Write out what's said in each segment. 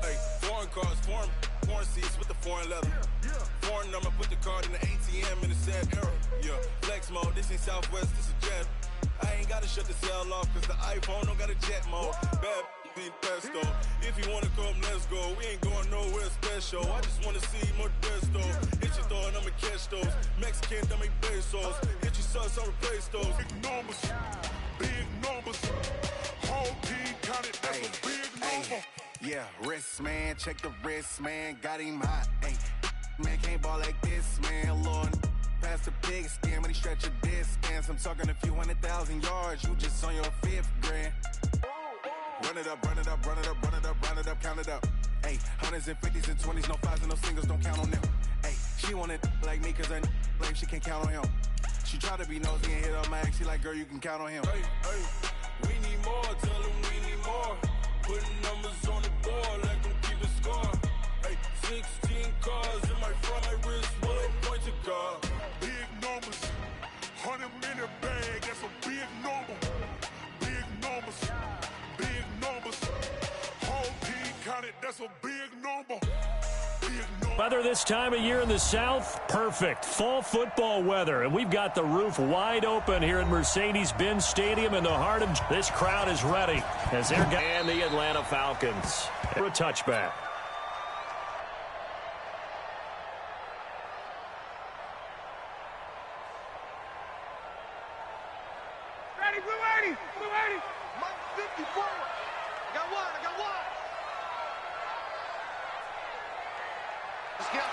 Hey, foreign cars, foreign seats with the foreign leather. Foreign number, put the card in the ATM in the sad era. Yeah, flex mode, this ain't Southwest, this is Jet. I ain't gotta shut the cell off, cause the iPhone don't got a jet mode. Bad ain't pesto. If you wanna come, let's go. We ain't going nowhere special. I just wanna see more desto. Hit your thought, I'ma catch those. Mexican, don't make pesos. Hit your sus, I'll replace those. Big numbers. Whole team counted, that's a big number. Yeah, wrist man, check the wrist man, got him hot. Ay, man can't ball like this, man. Lord, past the pig skin, but he stretch a distance. I'm talking a few 100,000 yards, you just on your 5th grand. Run it up, run it up, run it up, run it up, run it up, count it up. Ay, hundreds and 50s and 20s, no 5s and no singles, don't count on them. Ay, she want it like me, cause her like she can't count on him. She try to be nosy and hit up my ex, she like, girl, you can count on him. Hey, hey, we need more, tell them we need more. Putting numbers on the board, like them keep a score. Hey, 16 cars in my front, my wrist, one point to guard. Big numbers, 100 minute bag, that's a big number. Big numbers, big numbers. Whole team counted, that's a big number. Weather this time of year in the south, perfect. Fall football weather, and we've got the roof wide open here at Mercedes-Benz Stadium in the heart of this crowd is ready as they're and the Atlanta Falcons for a touchback. Ready, blue 80, blue 80. Mike 54. I got one, I got one.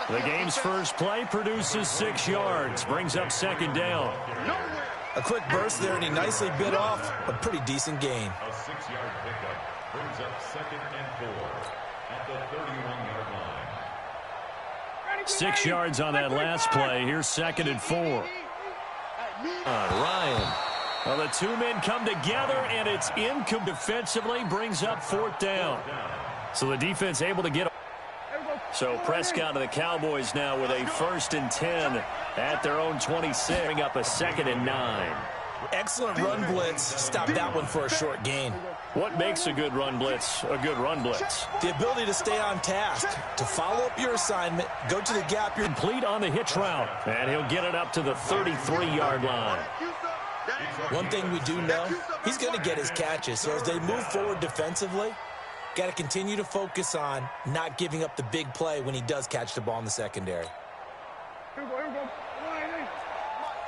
The game's first play produces 6 yards, brings up 2nd down. A quick burst there, and he nicely bit off a pretty decent gain. A 6-yard pickup brings up 2nd and 4 at the 31-yard line. 6 yards on that last play. Here's 2nd and 4. Ryan. Well, the two men come together, and it's incomplete defensively, brings up 4th down. So the defense able to get. So Prescott to the Cowboys now with a 1st and 10 at their own 26, bring up a 2nd and 9. Excellent run blitz. Stop that one for a short gain. What makes a good run blitz a good run blitz? The ability to stay on task, to follow up your assignment, go to the gap. You're complete on the hitch route, and he'll get it up to the 33-yard line. One thing we do know, he's going to get his catches. So as they move forward defensively, got to continue to focus on not giving up the big play when he does catch the ball in the secondary. Here we go, here we go.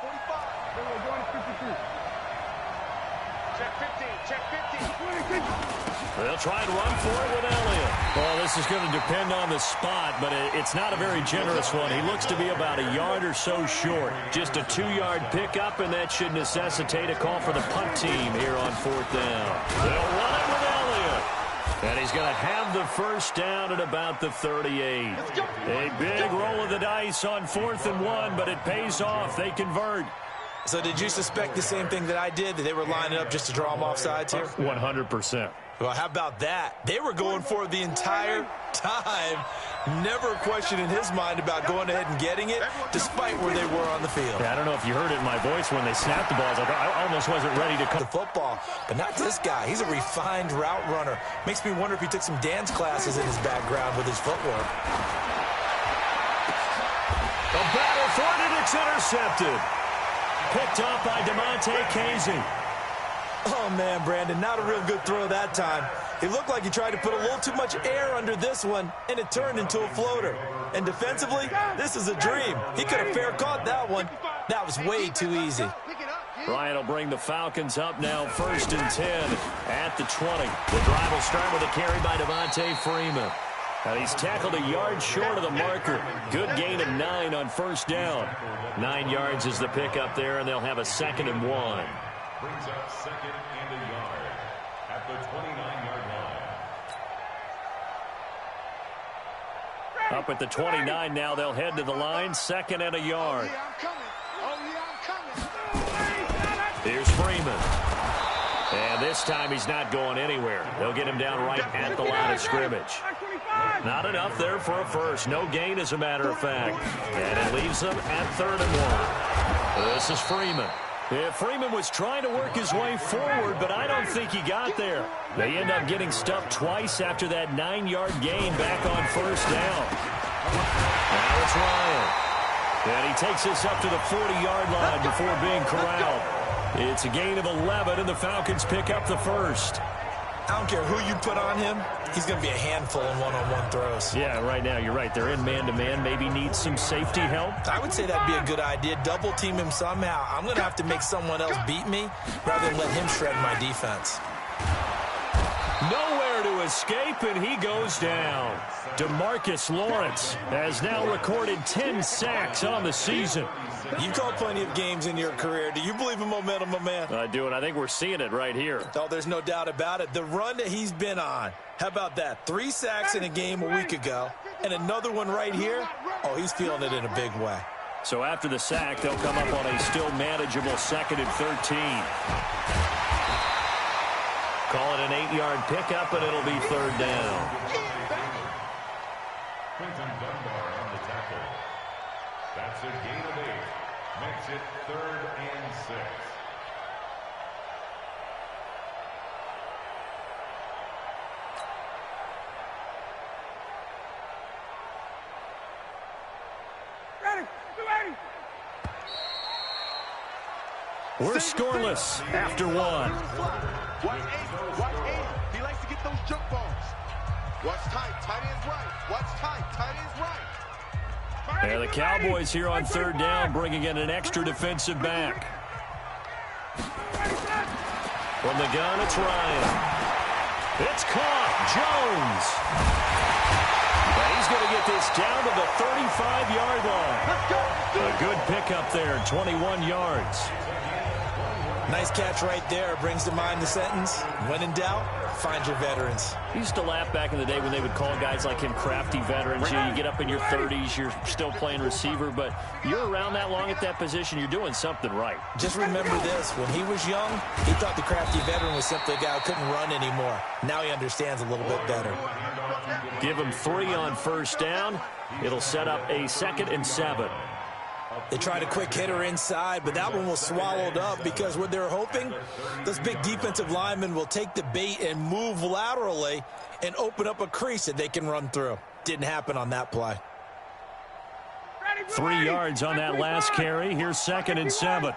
45. Here we go, going to 52. Check 15, check 15. They'll try and run for it with Elliott. Well, this is going to depend on the spot, but it's not a very generous one. He looks to be about a yard or so short. Just a 2-yard pickup, and that should necessitate a call for the punt team here on 4th down. They'll run it with Elliott. And he's going to have the 1st down at about the 38. A big roll of the dice on 4th and 1, but it pays off. They convert. So did you suspect the same thing that I did, that they were lining up just to draw them off sides here? 100%. Well, how about that? They were going for it the entire time. Never a question in his mind about going ahead and getting it, despite where they were on the field. Yeah, I don't know if you heard it in my voice when they snapped the ball. I almost wasn't ready to cut the football, but not this guy. He's a refined route runner. Makes me wonder if he took some dance classes in his background with his footwork. The battle for it, it's intercepted. Picked up by DeMonte Casey. Oh, man, Brandon, not a real good throw that time. It looked like he tried to put a little too much air under this one, and it turned into a floater. And defensively, this is a dream. He could have fair caught that one. That was way too easy. Ryan will bring the Falcons up now, 1st and 10 at the 20. The drive will start with a carry by Devontae Freeman. Now he's tackled a yard short of the marker. Good gain of 9 on 1st down. 9 yards is the pickup there, and they'll have a 2nd and 1. Brings up 2nd and a yard at the 29-yard line. Up at the 29 now, they'll head to the line, 2nd and a yard. Here's Freeman. And this time he's not going anywhere. They'll get him down right at the line of scrimmage. Not enough there for a first. No gain, as a matter of fact. And it leaves them at 3rd and 1. This is Freeman. Yeah, Freeman was trying to work his way forward, but I don't think he got there. They end up getting stuffed twice after that 9-yard gain back on first down. Now it's Ryan. And he takes us up to the 40-yard line before being corralled. It's a gain of 11, and the Falcons pick up the first. I don't care who you put on him, he's going to be a handful in one-on-one throws. Yeah, right now, you're right. They're in man-to-man. Maybe need some safety help. I would say that'd be a good idea. Double-team him somehow. I'm going to have to make someone else beat me rather than let him shred my defense. Nowhere to escape, and he goes down. DeMarcus Lawrence has now recorded 10 sacks on the season. You've called plenty of games in your career. Do you believe in momentum, my man? I do, and I think we're seeing it right here. Oh, there's no doubt about it. The run that he's been on. How about that? 3 sacks in a game a week ago, and another one right here. Oh, he's feeling it in a big way. So after the sack, they'll come up on a still manageable 2nd and 13. Call it an 8-yard pickup, and it'll be 3rd down. That's a gain of 8. Makes it 3rd and 6. We're scoreless after 1. Watch 8. He likes to get those jump balls. Watch tight. Tight end's right. Watch tight. Tight end's right. And the Cowboys here on 3rd down, bringing in an extra defensive back. From the gun, it's Ryan. It's caught. Jones. And he's going to get this down to the 35-yard line. A good pickup there, 21 yards. Nice catch right there. Brings to mind the sentence, when in doubt, find your veterans. I used to laugh back in the day when they would call guys like him crafty veterans. You get up in your 30s, you're still playing receiver, but you're around that long at that position, you're doing something right. Just remember this. When he was young, he thought the crafty veteran was simply a guy who couldn't run anymore. Now he understands a little bit better. Give him 3 on first down. It'll set up a 2nd and 7. They tried a quick hitter inside, but that one was swallowed up because what they're hoping, those big defensive linemen will take the bait and move laterally and open up a crease that they can run through. Didn't happen on that play. 3 yards on that last carry. Here's 2nd and 7.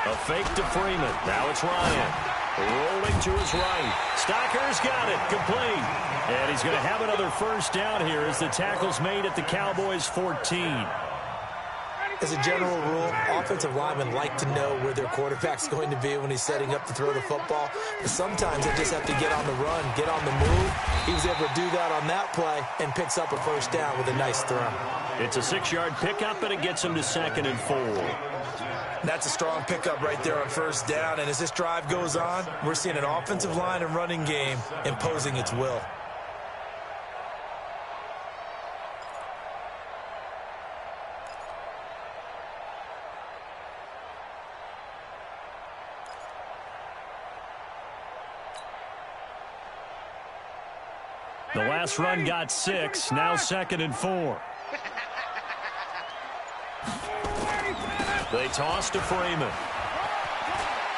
A fake to Freeman. Now it's Ryan. Rolling to his right. Stocker's got it. Complete. And he's going to have another first down here as the tackle's made at the Cowboys' 14. As a general rule, offensive linemen like to know where their quarterback's going to be when he's setting up to throw the football. But sometimes they just have to get on the run, get on the move. He was able to do that on that play and picks up a first down with a nice throw. It's a 6-yard pickup, and it gets him to 2nd and 4. That's a strong pickup right there on first down. And as this drive goes on, we're seeing an offensive line and running game imposing its will. The last run got 6, now 2nd and 4. They toss to Freeman.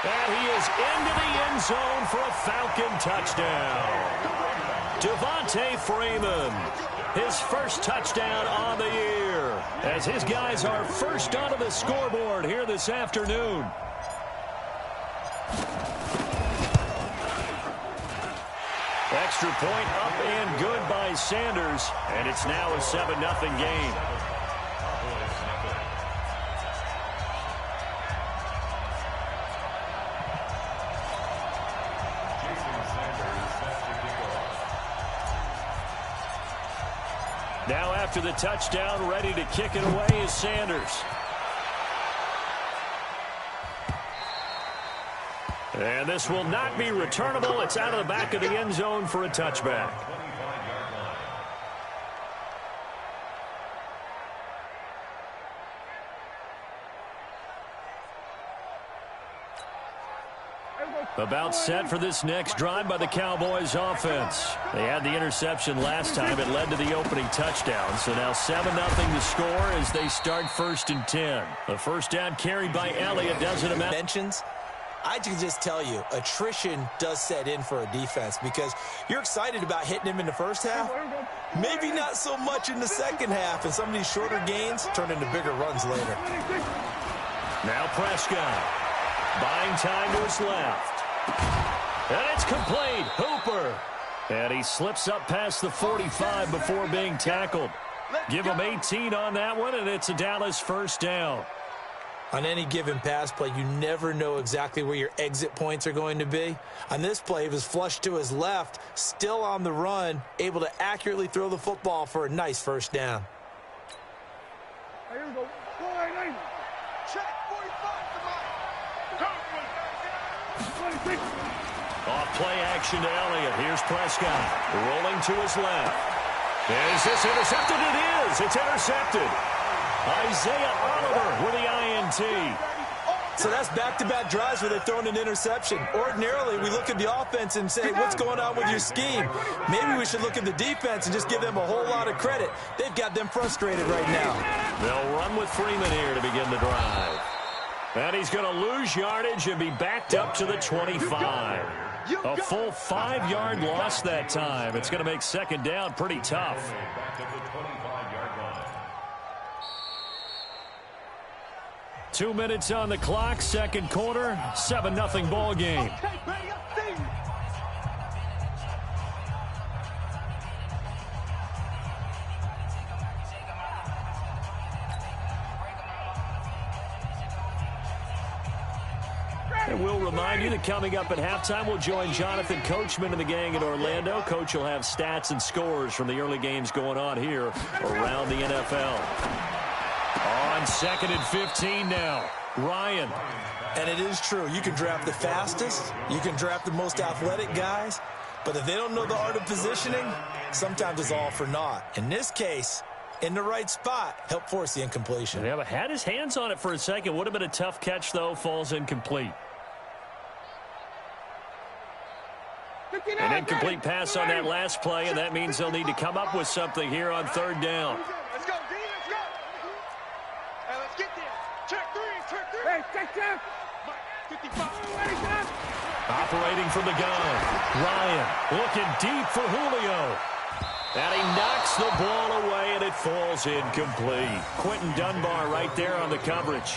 And he is into the end zone for a Falcon touchdown. Devontae Freeman, his first touchdown on the year, as his guys are first onto the scoreboard here this afternoon. Extra point up and good by Sanders, and it's now a 7-0 game. Now after the touchdown, ready to kick it away is Sanders. And this will not be returnable. It's out of the back of the end zone for a touchback. About set for this next drive by the Cowboys offense. They had the interception last time. It led to the opening touchdown. So now 7-0 to score as they start 1st and 10. The first down carried by Elliott doesn't amount. Mentions. I can just tell you, attrition does set in for a defense because you're excited about hitting him in the first half. Maybe not so much in the second half, and some of these shorter gains turn into bigger runs later. Now Prescott, buying time to his left. And it's complete. Hooper. And he slips up past the 45 before being tackled. Give him 18 on that one, and it's a Dallas first down. On any given pass play, you never know exactly where your exit points are going to be. On this play, he was flushed to his left, still on the run, able to accurately throw the football for a nice first down. Here we go. Check 45. Off play action to Elliott. Here's Prescott rolling to his left. Is this intercepted? It is. It's intercepted. Isaiah Oliver with the INT. So that's back-to-back drives where they've thrown an interception. Ordinarily, we look at the offense and say, what's going on with your scheme? Maybe we should look at the defense and just give them a whole lot of credit. They've got them frustrated right now. They'll run with Freeman here to begin the drive. And he's going to lose yardage and be backed up to the 25. A full 5-yard loss that time. It's going to make second down pretty tough. 2 minutes on the clock, second quarter, 7-0 ball game. And we'll remind you that coming up at halftime, we'll join Jonathan Coachman and the gang in Orlando. Coach will have stats and scores from the early games going on here around the NFL. On 2nd and 15 now, Ryan. And it is true. You can draft the fastest. You can draft the most athletic guys. But if they don't know the art of positioning, sometimes it's all for naught. In this case, in the right spot, help force the incompletion. Yeah, but had his hands on it for a second. Would have been a tough catch, though. Falls incomplete. An incomplete pass on that last play, and that means they'll need to come up with something here on 3rd down. Let's go, D, let's go. Hey, let's get there. Check 3, check 3. Hey, check. 55. Operating from the gun. Ryan looking deep for Julio. And he knocks the ball away, and it falls incomplete. Quentin Dunbar right there on the coverage.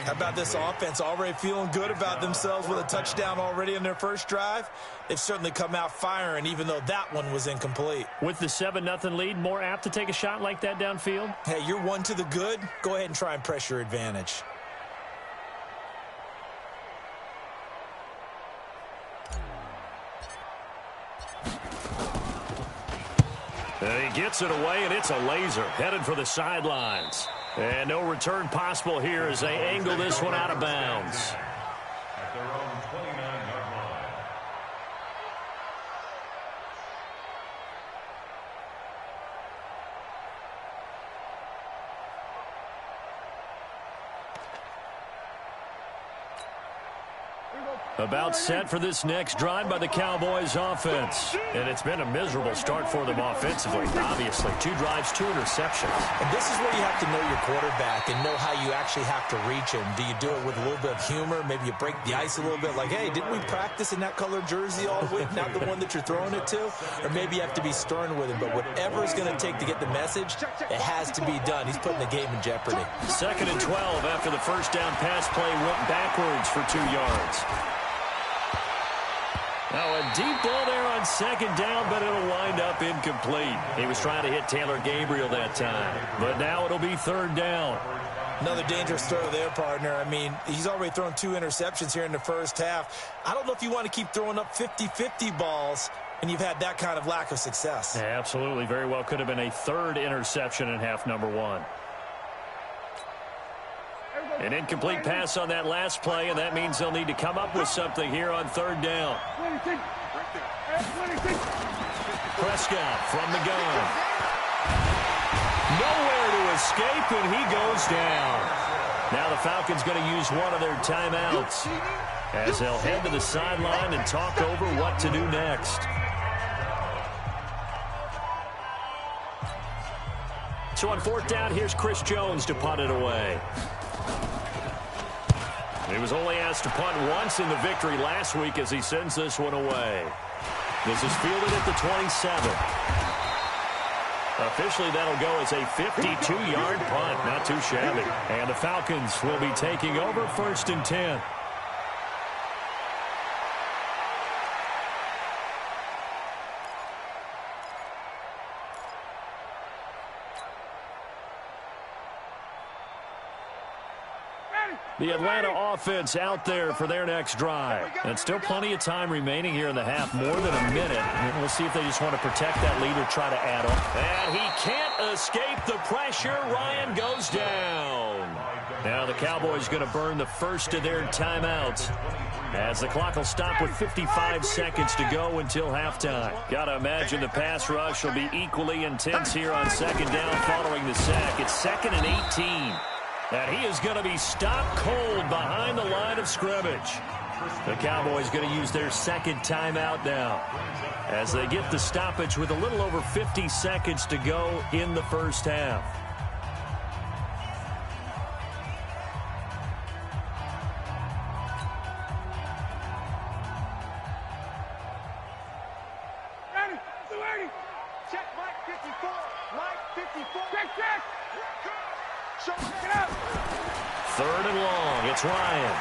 How about this offense already feeling good about themselves with a touchdown already in their first drive? They've certainly come out firing, even though that one was incomplete. With the 7-0 lead, more apt to take a shot like that downfield? Hey, you're one to the good. Go ahead and try and press your advantage. And he gets it away, and it's a laser headed for the sidelines. And no return possible here as they angle this one out of bounds. At their own 29-yard line. About set for this next drive by the Cowboys offense. And it's been a miserable start for them offensively, obviously. 2 drives, 2 interceptions. And this is where you have to know your quarterback and know how you actually have to reach him. Do you do it with a little bit of humor? Maybe you break the ice a little bit, like, hey, didn't we practice in that colored jersey all week, not the one that you're throwing it to? Or maybe you have to be stern with him. But whatever it's going to take to get the message, it has to be done. He's putting the game in jeopardy. 2nd and 12 after the first down pass play went backwards for 2 yards. Now a deep ball there on 2nd down, but it'll wind up incomplete. He was trying to hit Taylor Gabriel that time, but now it'll be 3rd down. Another dangerous throw there, partner. I mean, he's already thrown 2 interceptions here in the first half. I don't know if you want to keep throwing up 50-50 balls when you've had that kind of lack of success. Yeah, absolutely. Very well could have been a 3rd interception in half number 1. An incomplete pass on that last play, and that means they'll need to come up with something here on 3rd down. Prescott from the gun. Nowhere to escape, and he goes down. Now the Falcons going to use one of their timeouts. as they'll head to the sideline and talk over what to do next. So on 4th down, here's Chris Jones to punt it away. He was only asked to punt once in the victory last week as he sends this one away. This is fielded at the 27. Officially, that'll go as a 52-yard punt. Not too shabby. And the Falcons will be taking over 1st and 10. The Atlanta offense out there for their next drive. And still plenty of time remaining here in the half, more than a minute. And we'll see if they just want to protect that lead or try to add on. And he can't escape the pressure. Ryan goes down. Now the Cowboys going to burn the first of their timeouts, as the clock will stop with 55 seconds to go until halftime. Got to imagine the pass rush will be equally intense here on 2nd down following the sack. It's 2nd and 18. And he is going to be stopped cold behind the line of scrimmage. The Cowboys going to use their 2nd timeout now, as they get the stoppage with a little over 50 seconds to go in the first half. Ready. Check Mike 54. Mike 54. Check. Get out. 3rd and long. It's Ryan.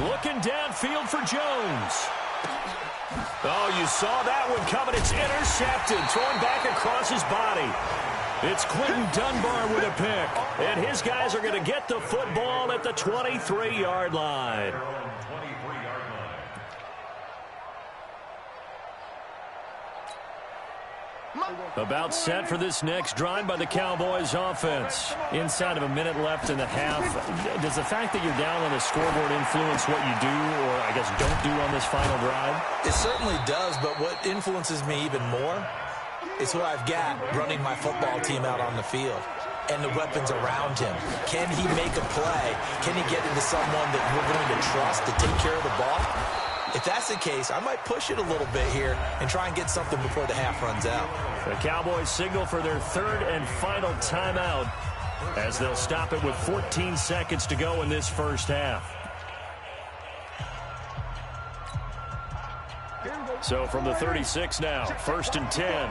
Looking downfield for Jones. Oh, you saw that one coming. It's intercepted. Thrown back across his body. It's Quentin Dunbar with a pick. And his guys are going to get the football at the 23-yard line. About set for this next drive by the Cowboys offense. Inside of a minute left in the half. Does the fact that you're down on the scoreboard influence what you do, or I guess don't do on this final drive? It certainly does, but what influences me even more is what I've got running my football team out on the field and the weapons around him. Can he make a play? Can he get into someone that we're going to trust to take care of the ball? If that's the case, I might push it a little bit here and try and get something before the half runs out. The Cowboys signal for their 3rd and final timeout, as they'll stop it with 14 seconds to go in this first half. So from the 36 now, 1st and 10.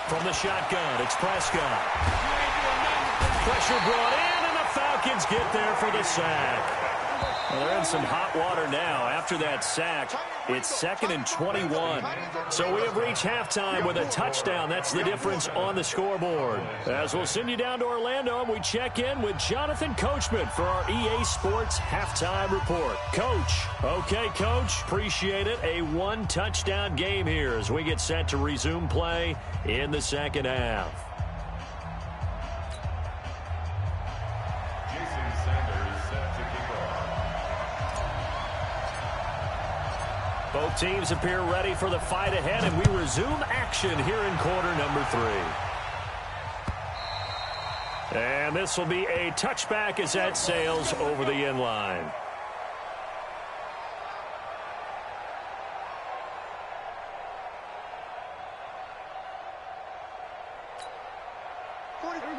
From the shotgun, it's Prescott. Pressure brought in, and the Falcons get there for the sack. Well, they're in some hot water now. After that sack, it's 2nd and 21. So we have reached halftime with a touchdown. That's the difference on the scoreboard. As we'll send you down to Orlando, and we check in with Jonathan Coachman for our EA Sports Halftime Report. Coach. Okay, Coach. Appreciate it. A 1-touchdown game here as we get set to resume play in the 2nd half. Both teams appear ready for the fight ahead, and we resume action here in quarter number 3. And this will be a touchback as that sails over the end line.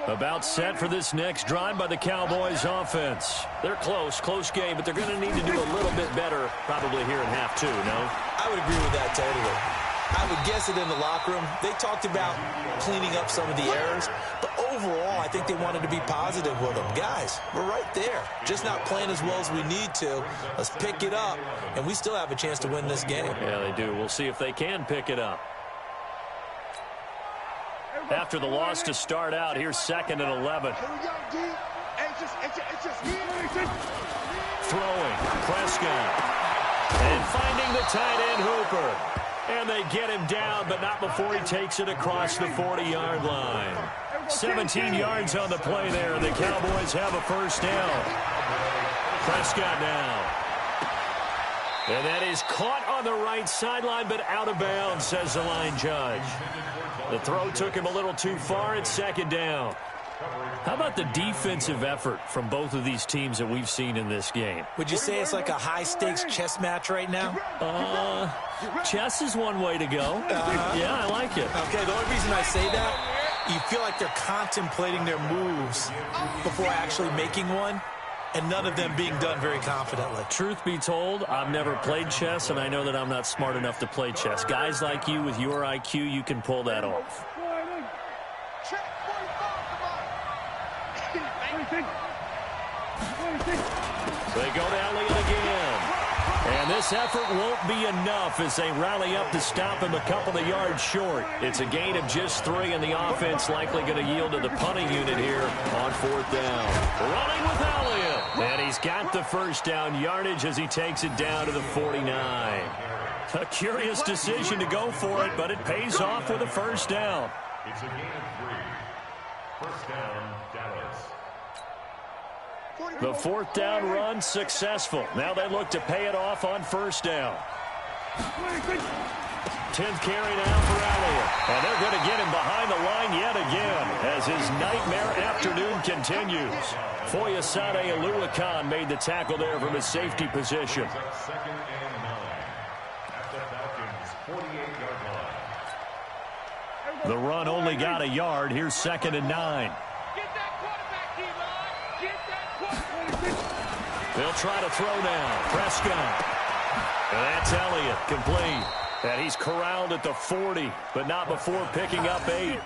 About set for this next drive by the Cowboys offense. They're close game, but they're going to need to do a little bit better probably here in half 2, no? I would agree with that totally. I would guess it in the locker room. They talked about cleaning up some of the errors, but overall, I think they wanted to be positive with them. Guys, we're right there. Just not playing as well as we need to. Let's pick it up, and we still have a chance to win this game. Yeah, they do. We'll see if they can pick it up. After the loss to start out, here's 2nd and 11. Throwing, Prescott. And finding the tight end, Hooper. And they get him down, but not before he takes it across the 40-yard line. 17 yards on the play there, and the Cowboys have a first down. Prescott now. And that is caught on the right sideline, but out of bounds, says the line judge. The throw took him a little too far. It's 2nd down. How about the defensive effort from both of these teams that we've seen in this game? Would you say it's like a high-stakes chess match right now? Chess is one way to go. Yeah, I like it. Okay, the only reason I say that, you feel like they're contemplating their moves before actually making one, and none of them being done very confidently. Truth be told, I've never played chess, and I know that I'm not smart enough to play chess. Guys like you with your IQ, you can pull that off. They go to Elliott again. And this effort won't be enough as they rally up to stop him a couple of yards short. It's a gain of just 3, and the offense likely going to yield to the punting unit here on 4th down. Running with Elliott. And he's got the first down yardage as he takes it down to the 49. A curious decision to go for it, but it pays off with a first down. It's a gain of 3. First down, Dallas. The 4th down run successful. Now they look to pay it off on first down. 10th carry now for Elliott. And they're going to get him behind the line yet again as his nightmare afternoon continues. Foyesade Oluwakan made the tackle there from his safety position. 2nd and 9 at the Falcons' 48-yard line. The run only got a yard. Here's 2nd and 9. They'll try to throw now. Prescott. And that's Elliott, complete. And he's corralled at the 40, but not before picking up 8.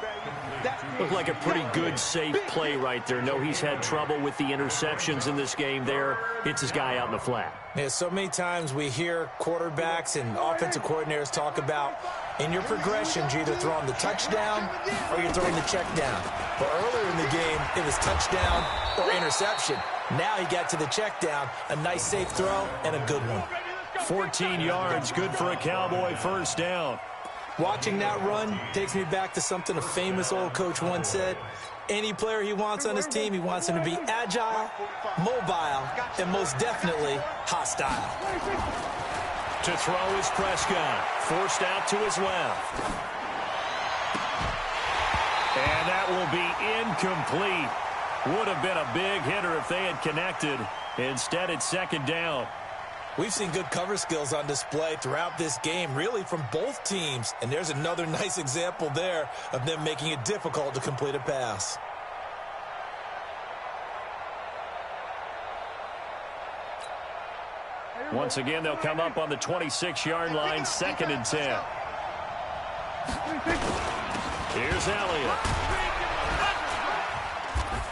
Looked like a pretty good, safe play right there. No, he's had trouble with the interceptions in this game there. Hits his guy out in the flat. Yeah, so many times we hear quarterbacks and offensive coordinators talk about in your progressions, you're either throwing the touchdown or you're throwing the check down. But earlier in the game, it was touchdown or interception. Now he got to the check down, a nice safe throw, and a good one. 14 yards, good for a Cowboy first down. Watching that run takes me back to something a famous old coach once said. Any player he wants on his team, he wants him to be agile, mobile, and most definitely hostile. To throw is Prescott, forced out to his left. And that will be incomplete. Would have been a big hitter if they had connected. Instead, it's 2nd down. We've seen good cover skills on display throughout this game, really from both teams. And there's another nice example there of them making it difficult to complete a pass. Once again, they'll come up on the 26-yard line, 2nd and 10. Here's Elliott.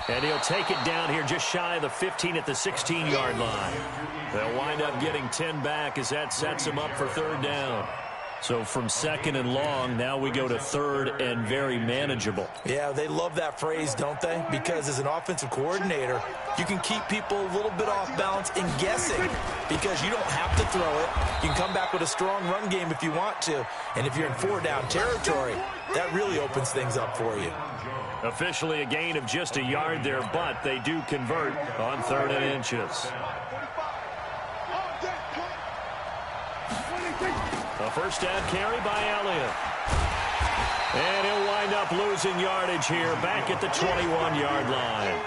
And he'll take it down here just shy of the 15 at the 16-yard line. They'll wind up getting 10 back as that sets him up for 3rd down. So from 2nd and long, now we go to 3rd and very manageable. Yeah, they love that phrase, don't they? Because as an offensive coordinator, you can keep people a little bit off balance and guessing because you don't have to throw it. You can come back with a strong run game if you want to. And if you're in 4-down territory, that really opens things up for you. Officially a gain of just a yard there, but they do convert on 3rd and inches. A first down carry by Elliott. And he'll wind up losing yardage here back at the 21-yard line.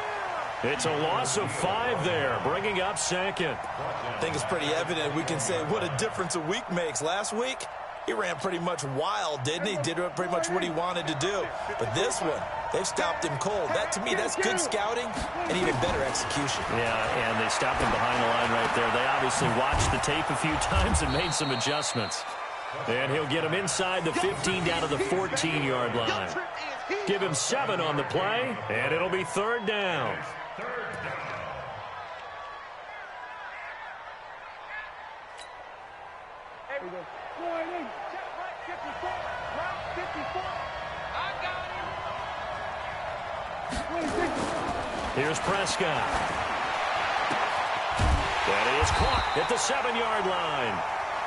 It's a loss of 5 there, bringing up 2nd. I think it's pretty evident. We can say what a difference a week makes. Last week, he ran pretty much wild, didn't he? Did pretty much what he wanted to do. But this one, they've stopped him cold. That, to me, that's good scouting and even better execution. Yeah, and they stopped him behind the line right there. They obviously watched the tape a few times and made some adjustments. And he'll get him inside the 15 down to the 14-yard line. Give him 7 on the play, and it'll be 3rd down. Here's Prescott. That is caught at the 7-yard line.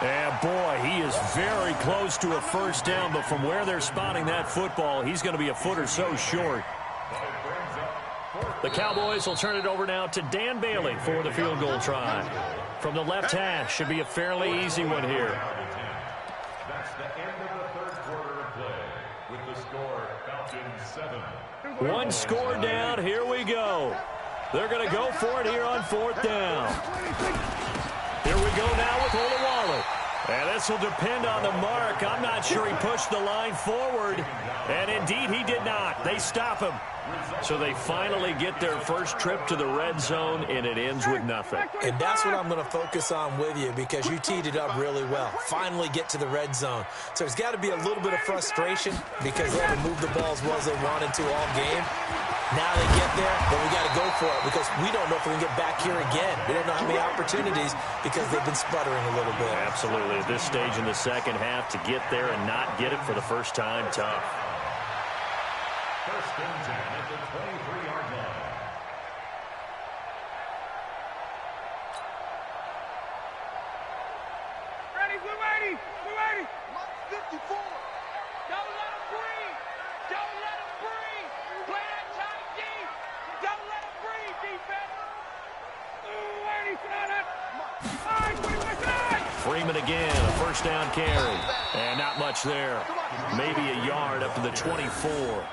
And boy, he is very close to a first down, but from where they're spotting that football, he's going to be a foot or so short. The Cowboys will turn it over now to Dan Bailey for the field goal try. From the left hash, should be a fairly easy one here. That's the end of the 3rd quarter of play with the score First and 7. One score down. Here we go. They're going to go for it here on 4th down. Here we go now with Olawale. And this will depend on the mark. I'm not sure he pushed the line forward. And indeed, he did not. They stop him. So they finally get their first trip to the red zone, and it ends with nothing. And that's what I'm going to focus on with you, because you teed it up really well. Finally get to the red zone. So there's got to be a little bit of frustration because they haven't moved the ball as well as they wanted to all game. Now they get there, but we got to go for it because we don't know if we can get back here again. We don't know how many opportunities because they've been sputtering a little bit. Absolutely. At this stage in the second half, to get there and not get it for the first time, tough. First and 10 at the 23-yard line. Ready, we're ready, we're ready. 54. Don't let him breathe. Don't let him breathe. Play that tight deep. Don't let him breathe, defense. Ready, Freeman again, a first down carry. And not much there. Maybe a yard up to the 24.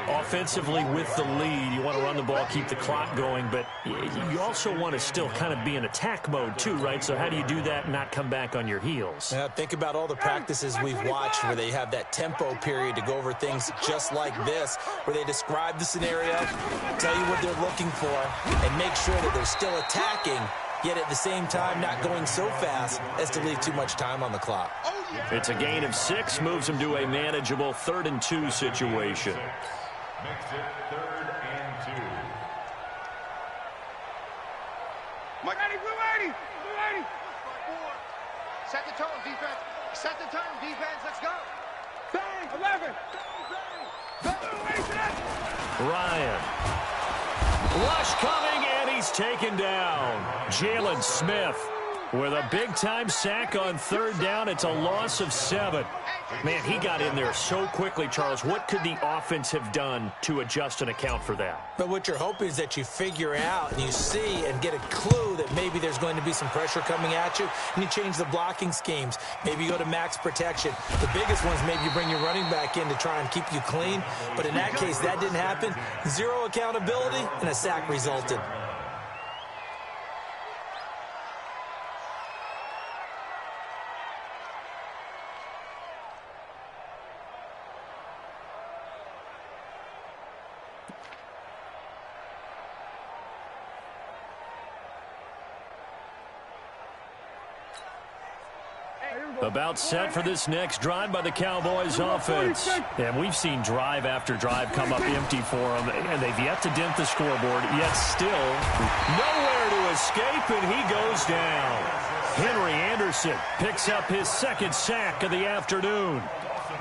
Offensively with the lead, you want to run the ball, keep the clock going, but you also want to still kind of be in attack mode too, right? So how do you do that and not come back on your heels? Now, think about all the practices we've watched where they have that tempo period to go over things just like this, where they describe the scenario, tell you what they're looking for, and make sure that they're still attacking, yet at the same time not going so fast as to leave tee much time on the clock. It's a gain of 6, moves them to a manageable 3rd and 2 situation. Makes it 3rd and 2. Ready, we're ready, we're ready. Set the tone, defense. Set the tone, defense. Let's go. 11. Ryan. Rush coming, and he's taken down. Jalen Smith with a big-time sack on 3rd down. It's a loss of 7. Man, he got in there so quickly, Charles. What could the offense have done to adjust and account for that? But what you're hoping is that you figure out and you see and get a clue that maybe there's going to be some pressure coming at you, and you change the blocking schemes. Maybe you go to max protection. The biggest ones, maybe you bring your running back in to try and keep you clean. But in that case, that didn't happen. 0 accountability, and a sack resulted. About set for this next drive by the Cowboys offense. And we've seen drive after drive come up empty for them, and they've yet to dent the scoreboard, yet still nowhere to escape, and he goes down. Henry Anderson picks up his 2nd sack of the afternoon.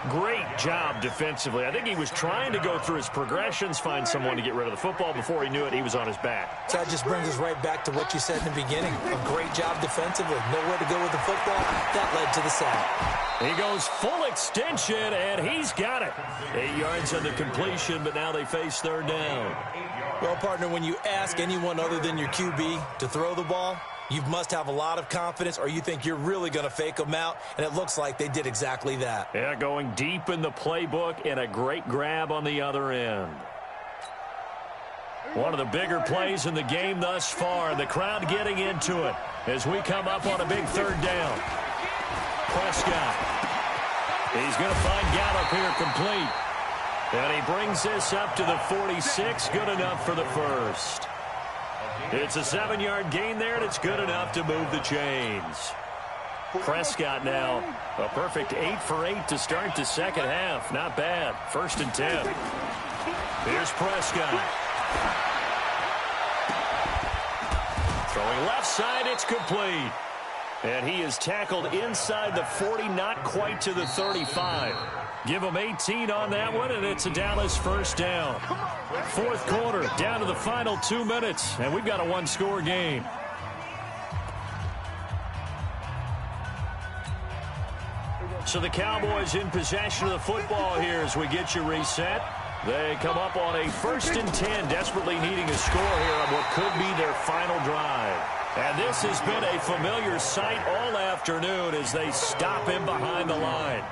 Great job defensively. I think he was trying to go through his progressions, find someone to get rid of the football. Before he knew it, he was on his back. So that just brings us right back to what you said in the beginning. A great job defensively. Nowhere to go with the football. That led to the sack. He goes full extension, and he's got it. 8 yards on the completion, but now they face 3rd down. Well, partner, when you ask anyone other than your QB to throw the ball, you must have a lot of confidence, or you think you're really going to fake them out, and it looks like they did exactly that. Yeah, going deep in the playbook, and a great grab on the other end. One of the bigger plays in the game thus far, and the crowd getting into it as we come up on a big 3rd down. Prescott. He's going to find Gallup here complete. And he brings this up to the 46, good enough for the first. It's a 7-yard gain there, and it's good enough to move the chains. Prescott now, a perfect 8 for 8 to start the second half. Not bad. 1st and 10. Here's Prescott. Throwing left side, it's complete. And he is tackled inside the 40, not quite to the 35. Give him 18 on that one, and it's a Dallas 1st down. 4th quarter, down to the final 2 minutes, and we've got a 1-score game. So the Cowboys in possession of the football here as we get you reset. They come up on a 1st and 10, desperately needing a score here on what could be their final drive. And this has been a familiar sight all afternoon as they stop him behind the line.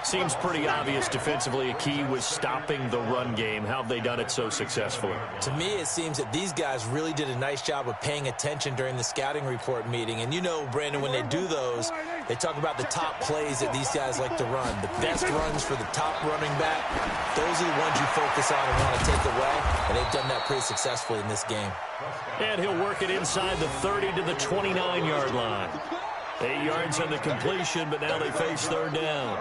Seems pretty obvious defensively a key was stopping the run game. How have they done it so successfully? To me, it seems that these guys really did a nice job of paying attention during the scouting report meeting. And you know, Brandon, when they do those, they talk about the top plays that these guys like to run. The best runs for the top running back, those are the ones you focus on and want to take away. And they've done that pretty successfully in this game. And he'll work it inside the 30 to the 29-yard line. 8 yards on the completion, but now they face third down.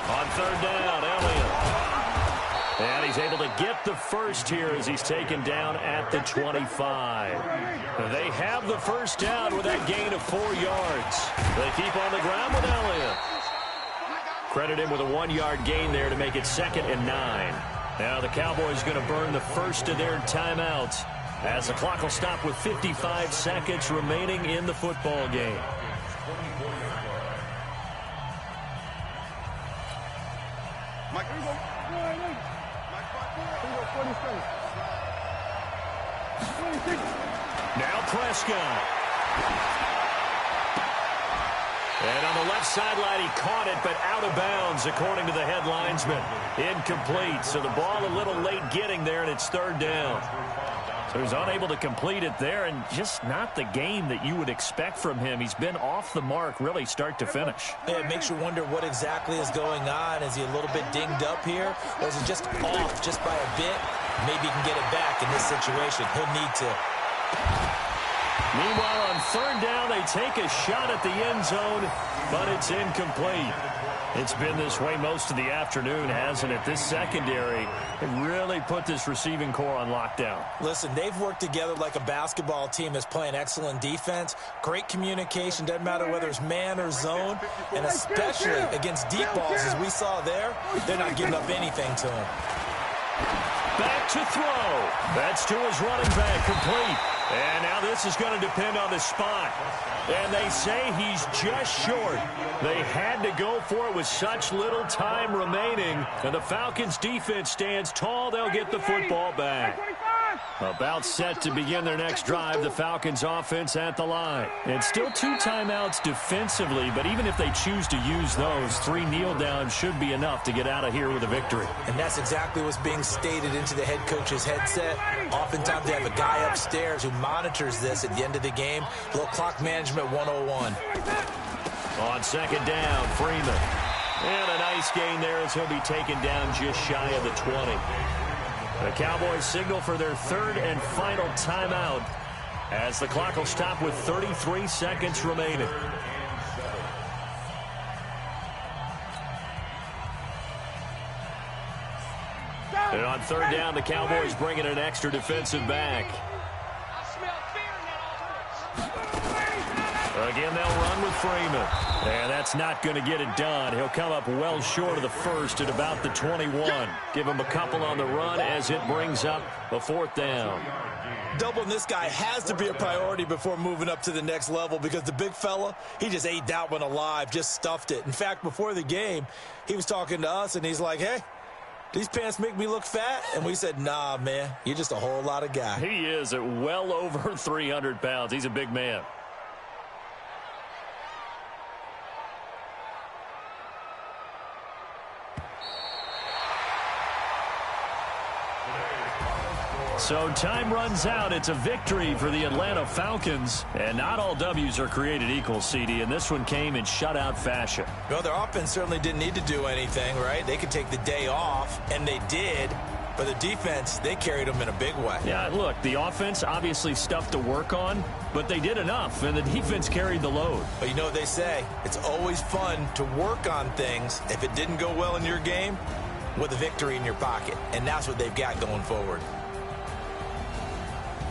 On third down, Elliott. And he's able to get the first here as he's taken down at the 25. They have the first down with that gain of 4 yards. They keep on the ground with Elliott. Credit him with a 1-yard gain there to make it 2nd and 9. Now the Cowboys going to burn the first of their timeouts as the clock will stop with 55 seconds remaining in the football game. Now Prescott. And on the left sideline, he caught it, but out of bounds, according to the head linesman. Incomplete, so the ball a little late getting there, and it's third down. So he's unable to complete it there, and just not the game that you would expect from him. He's been off the mark, really, start to finish. Yeah, it makes you wonder what exactly is going on. Is he a little bit dinged up here, or is he just off just by a bit? Maybe he can get it back in this situation. He'll need to. Meanwhile, on third down, they take a shot at the end zone, but it's incomplete. It's been this way most of the afternoon, hasn't it? This secondary really put this receiving core on lockdown. Listen, they've worked together like a basketball team that's playing excellent defense. Great communication, doesn't matter whether it's man or zone, and especially against deep balls, as we saw there, they're not giving up anything to him. Back to throw. That's to his running back, complete. And now this is going to depend on the spot. And they say he's just short. They had to go for it with such little time remaining. And the Falcons defense stands tall. They'll get the football back. About set to begin their next drive, the Falcons offense at the line. And still 2 timeouts defensively, but even if they choose to use those, 3 kneel downs should be enough to get out of here with a victory. And that's exactly what's being stated into the head coach's headset. Oftentimes they have a guy upstairs who monitors this at the end of the game. A little clock management 101. On second down, Freeman. And a nice gain there as he'll be taken down just shy of the 20. The Cowboys signal for their third and final timeout as the clock will stop with 33 seconds remaining. And on third down, the Cowboys bring in an extra defensive back. Again, they'll run with Freeman. And that's not going to get it done. He'll come up well short of the first at about the 21. Give him a couple on the run as it brings up a 4th down. Doubling this guy has to be a priority before moving up to the next level because the big fella, he just ate that one alive, just stuffed it. In fact, before the game, he was talking to us, and he's like, hey, these pants make me look fat? And we said, nah, man, you're just a whole lot of guy. He is at well over 300 pounds. He's a big man. So time runs out. It's a victory for the Atlanta Falcons. And not all W's are created equal, CD. And this one came in shutout fashion. Well, their offense certainly didn't need to do anything, right? They could take the day off, and they did. But the defense, they carried them in a big way. Yeah, look, the offense obviously stuff to work on, but they did enough, and the defense carried the load. But you know what they say? It's always fun to work on things if it didn't go well in your game with a victory in your pocket. And that's what they've got going forward.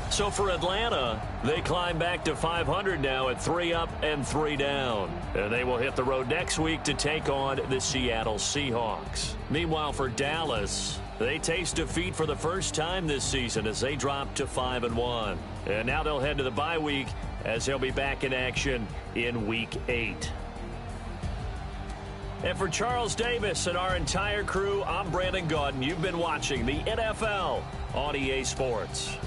So for Atlanta, they climb back to 500 now at 3 up and 3 down. And they will hit the road next week to take on the Seattle Seahawks. Meanwhile, for Dallas, they taste defeat for the first time this season as they drop to 5-1. And now they'll head to the bye week as they'll be back in action in Week 8. And for Charles Davis and our entire crew, I'm Brandon Gaudin. You've been watching the NFL on EA Sports.